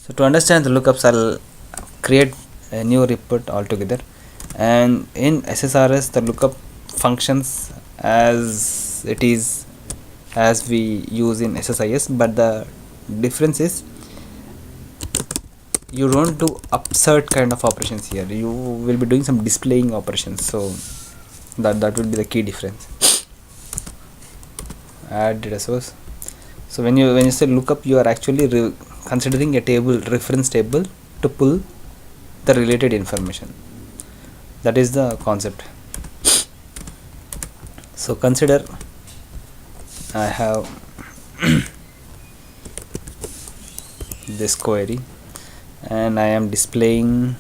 So to understand the lookups, I'll create a new report altogether, and in SSRS the lookup functions as it is as we use in SSIS, but the difference is you don't do upsert kind of operations here. You will be doing some displaying operations, so that will be the key difference. Add data source. So when you say lookup, you are actually considering a table, reference table, to pull the related information. That is the concept. So consider I have this query and I am displaying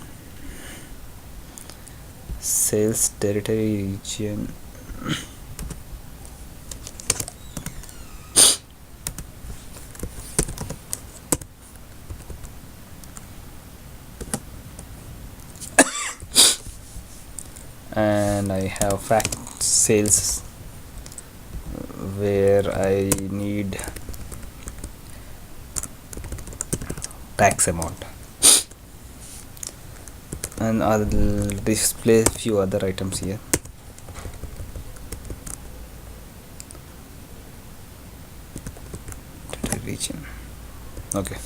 sales territory region. And I have fact sales where I need tax amount, and I'll display few other items here. Region. Okay,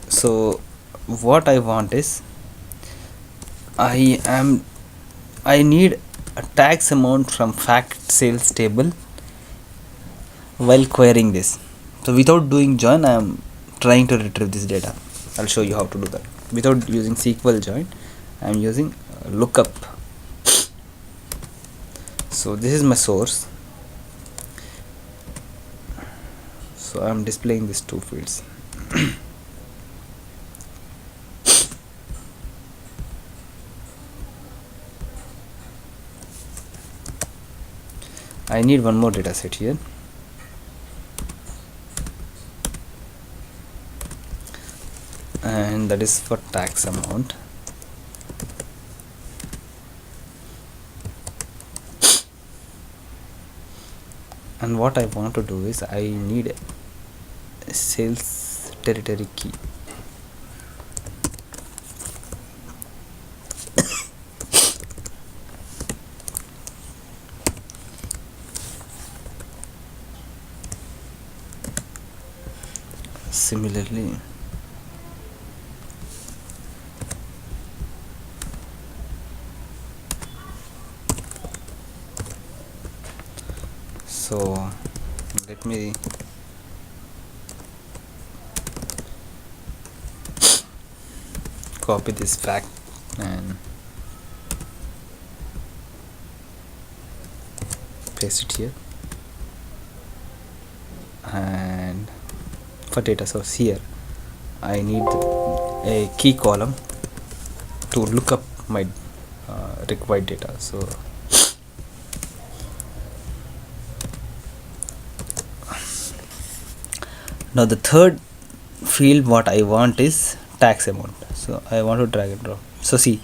so what I want is I need a tax amount from fact sales table while querying this. So without doing join, I am trying to retrieve this data. I'll show you how to do that without using SQL join. I am using lookup. So this is my source. So I am displaying these two fields. I need one more data set here. And that is for tax amount. And what I want to do is I need a sales territory key. Similarly, so let me copy this fact and paste it here. And for data source here, I need a key column to look up my required data. So now the third field what I want is tax amount. So I want to drag and drop. So see,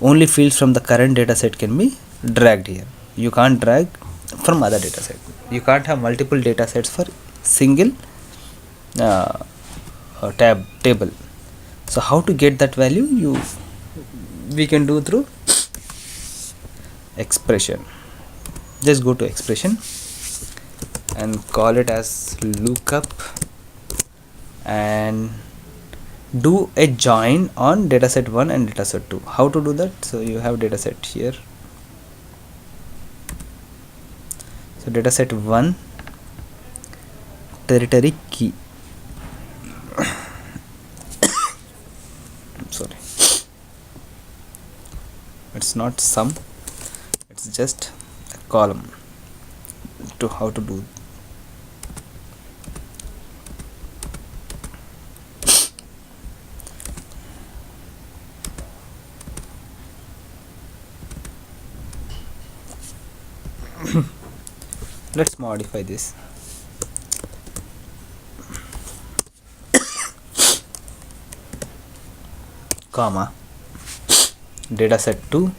only fields from the current data set can be dragged here. You can't drag from other data set. You can't have multiple data sets for single table. So how to get that value? We can do through expression. Just go to expression and call it as lookup and do a join on dataset 1 and dataset 2. How to do that? So you have dataset here. So dataset 1 territory key. Sorry, it's not sum, it's just a column. To how to do. Let's modify this. Comma dataset 2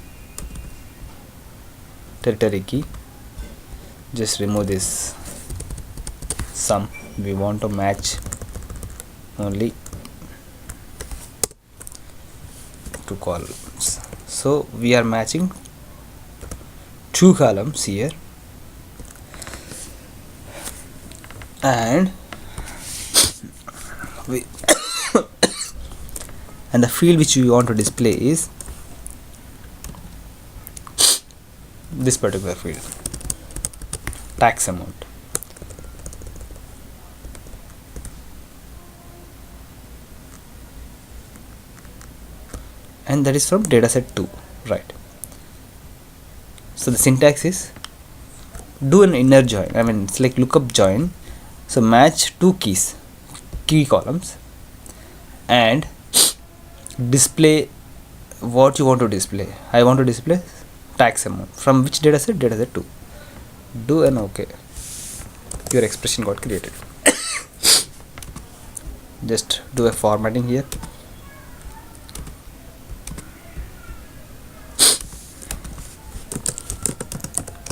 territory key. Just remove this sum. We want to match only 2 columns. So we are matching 2 columns here, and we and the field which we want to display is this particular field, tax amount. And that is from dataset 2, right? So the syntax is do an inner join, I mean it's like lookup join. So match 2 key columns and display what you want to display. I want to display tax amount from which dataset? Dataset 2. Do an OK. Your expression got created. Just do a formatting here.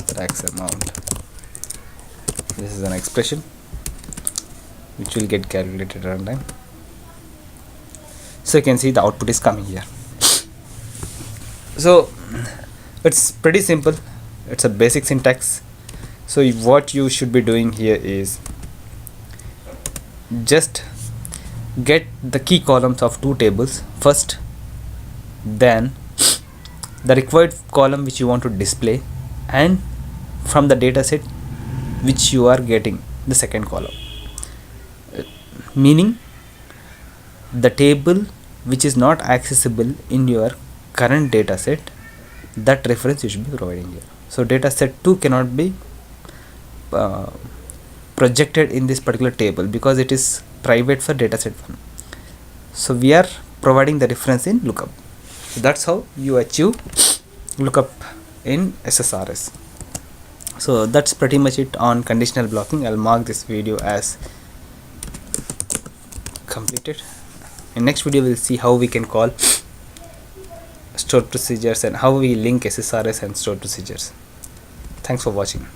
Tax amount. This is an expression which will get calculated at runtime. So you can see the output is coming here. So it's pretty simple. It's a basic syntax. So what you should be doing here is just get the key columns of 2 tables first, then the required column which you want to display, and from the dataset which you are getting the second column, meaning the table which is not accessible in your current dataset, that reference you should be providing here. So dataset 2 cannot be projected in this particular table because it is private for dataset 1. So we are providing the reference in lookup. So that's how you achieve lookup in SSRS. So that's pretty much it on conditional blocking. I'll mark this video as completed. In next video we'll see how we can call stored procedures and how we link SSRS and stored procedures. Thanks for watching.